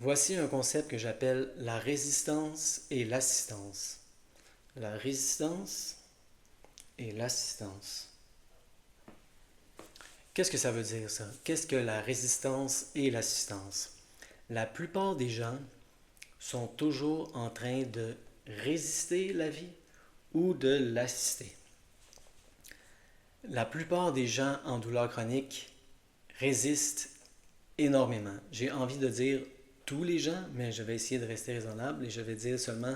Voici un concept que j'appelle la résistance et l'assistance. La résistance et l'assistance. Qu'est-ce que ça veut dire ça? Qu'est-ce que la résistance et l'assistance? La plupart des gens sont toujours en train de résister la vie ou de l'assister. La plupart des gens en douleur chronique résistent énormément. J'ai envie de dire tous les gens, mais je vais essayer de rester raisonnable et je vais dire seulement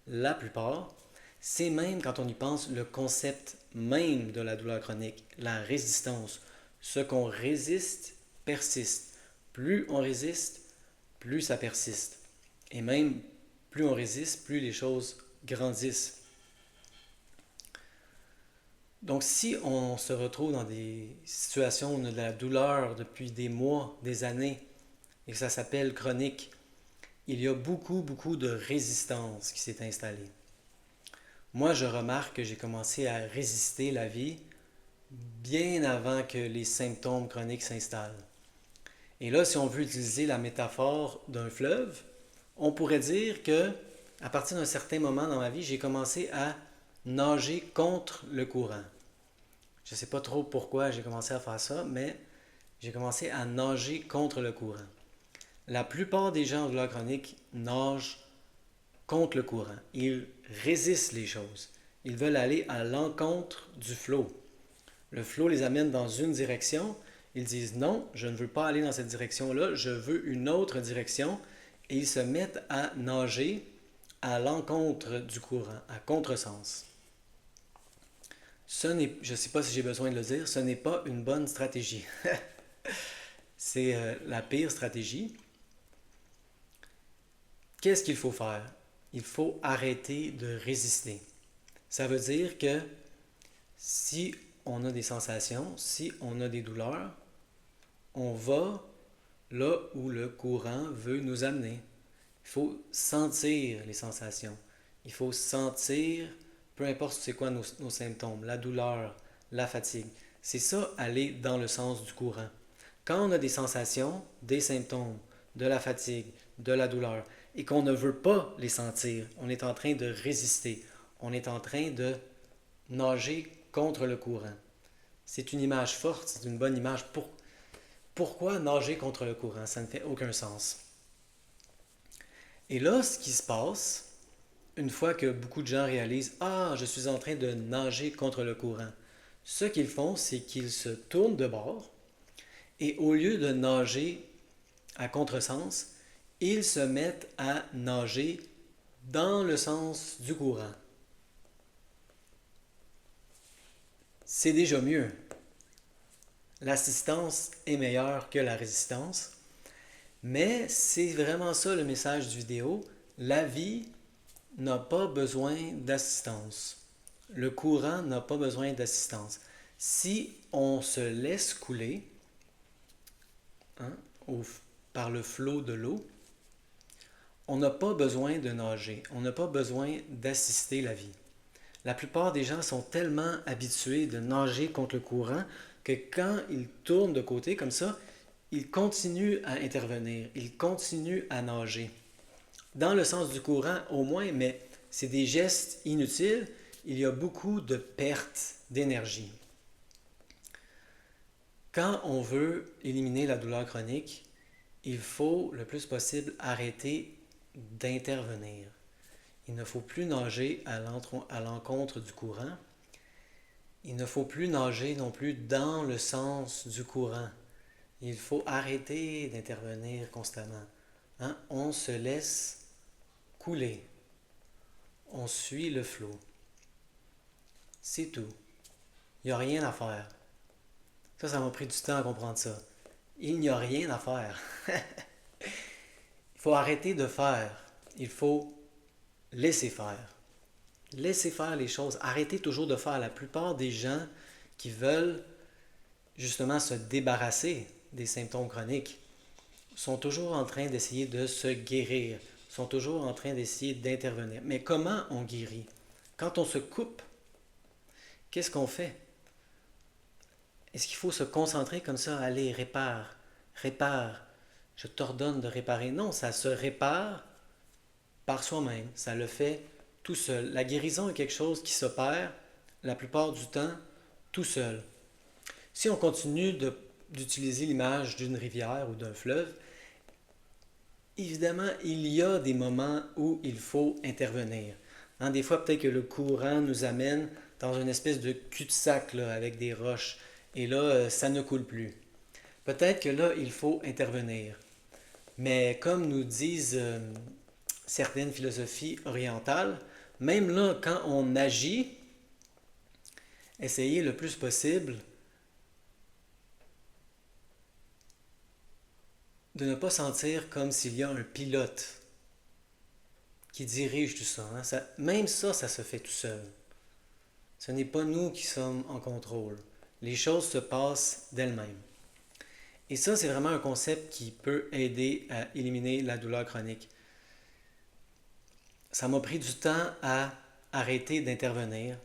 la plupart. C'est même, quand on y pense, le concept même de la douleur chronique, la résistance. Ce qu'on résiste persiste. Plus on résiste, plus ça persiste. Et même, plus on résiste, plus les choses grandissent. Donc, si on se retrouve dans des situations où on a de la douleur depuis des mois, des années, et que ça s'appelle chronique, il y a beaucoup de résistance qui s'est installée. Moi, je remarque que j'ai commencé à résister la vie bien avant que les symptômes chroniques s'installent. Et là, si on veut utiliser la métaphore d'un fleuve, on pourrait dire que, à partir d'un certain moment dans ma vie, j'ai commencé à nager contre le courant. Je ne sais pas trop pourquoi j'ai commencé à faire ça, mais j'ai commencé à nager contre le courant. La plupart des gens en douleur chronique nagent contre le courant. Ils résistent les choses. Ils veulent aller à l'encontre du flot. Le flot les amène dans une direction. Ils disent non, je ne veux pas aller dans cette direction-là, je veux une autre direction. Et ils se mettent à nager à l'encontre du courant, à contresens. Je ne sais pas si j'ai besoin de le dire, ce n'est pas une bonne stratégie. C'est la pire stratégie. Qu'est-ce qu'il faut faire? Il faut arrêter de résister. Ça veut dire que si on a des sensations, si on a des douleurs, on va là où le courant veut nous amener. Il faut sentir les sensations. Il faut sentir, peu importe c'est quoi nos symptômes, la douleur, la fatigue. C'est ça, aller dans le sens du courant. Quand on a des sensations, des symptômes, de la fatigue, de la douleur, et qu'on ne veut pas les sentir, on est en train de résister. On est en train de nager contre le courant. C'est une image forte, c'est une bonne image. Pourquoi nager contre le courant? Ça ne fait aucun sens. Et là, ce qui se passe, une fois que beaucoup de gens réalisent ah, je suis en train de nager contre le courant, ce qu'ils font, c'est qu'ils se tournent de bord et au lieu de nager à contresens, ils se mettent à nager dans le sens du courant. C'est déjà mieux. L'assistance est meilleure que la résistance, mais c'est vraiment ça le message du vidéo. La vie n'a pas besoin d'assistance. Le courant n'a pas besoin d'assistance. Si on se laisse couler hein, par le flot de l'eau, on n'a pas besoin de nager, on n'a pas besoin d'assister la vie. La plupart des gens sont tellement habitués de nager contre le courant que quand ils tournent de côté comme ça, ils continuent à intervenir, ils continuent à nager. Dans le sens du courant au moins, mais c'est des gestes inutiles, il y a beaucoup de pertes d'énergie. Quand on veut éliminer la douleur chronique, il faut le plus possible arrêter d'intervenir. Il ne faut plus nager à l'encontre du courant. Il ne faut plus nager non plus dans le sens du courant. Il faut arrêter d'intervenir constamment. Hein? On se laisse couler. On suit le flot. C'est tout. Il n'y a rien à faire. Ça m'a pris du temps à comprendre ça. Il n'y a rien à faire. Il faut arrêter de faire. Il faut laisser faire. Laissez faire les choses. Arrêtez toujours de faire. La plupart des gens qui veulent justement se débarrasser des symptômes chroniques sont toujours en train d'essayer de se guérir, sont toujours en train d'essayer d'intervenir. Mais comment on guérit? Quand on se coupe, qu'est-ce qu'on fait? Est-ce qu'il faut se concentrer comme ça? Allez, répare, répare. je t'ordonne de réparer. Non, ça se répare par soi-même. Ça le fait tout seul. La guérison est quelque chose qui s'opère la plupart du temps tout seul. Si on continue d'utiliser l'image d'une rivière ou d'un fleuve, évidemment, il y a des moments où il faut intervenir. Hein, des fois, peut-être que le courant nous amène dans une espèce de cul-de-sac là, avec des roches. Et là, ça ne coule plus. Peut-être que là, il faut intervenir. Mais comme nous disent certaines philosophies orientales, même là, quand on agit, essayez le plus possible de ne pas sentir comme s'il y a un pilote qui dirige tout ça, hein. Même ça, ça se fait tout seul. Ce n'est pas nous qui sommes en contrôle. Les choses se passent d'elles-mêmes. Et ça, c'est vraiment un concept qui peut aider à éliminer la douleur chronique. Ça m'a pris du temps à arrêter d'intervenir.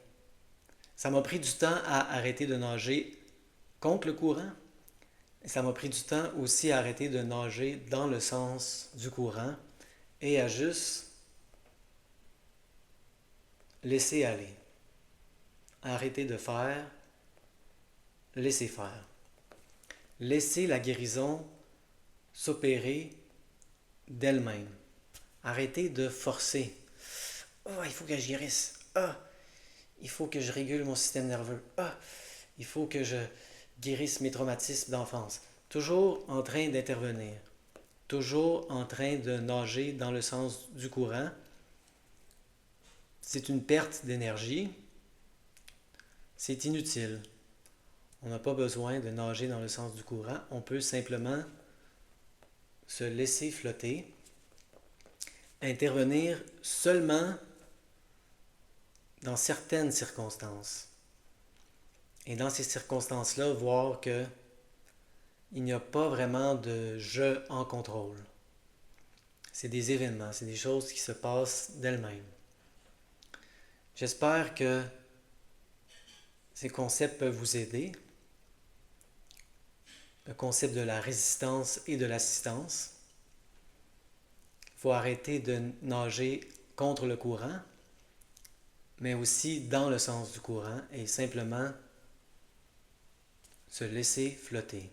Ça m'a pris du temps à arrêter de nager contre le courant. Et ça m'a pris du temps aussi à arrêter de nager dans le sens du courant et à juste laisser aller. Arrêter de faire, laisser faire. Laisser la guérison s'opérer d'elle-même. Arrêter de forcer. Oh, il faut que je guérisse. Ah, il faut que je régule mon système nerveux. Ah, il faut que je guérisse mes traumatismes d'enfance. Toujours en train d'intervenir. Toujours en train de nager dans le sens du courant. C'est une perte d'énergie. C'est inutile. On n'a pas besoin de nager dans le sens du courant. On peut simplement se laisser flotter, intervenir seulement dans certaines circonstances. Et dans ces circonstances-là, voir que il n'y a pas vraiment de je en contrôle. C'est des événements, c'est des choses qui se passent d'elles-mêmes. J'espère que ces concepts peuvent vous aider. Le concept de la résistance et de l'assistance. Il faut arrêter de nager contre le courant, mais aussi dans le sens du courant et simplement se laisser flotter.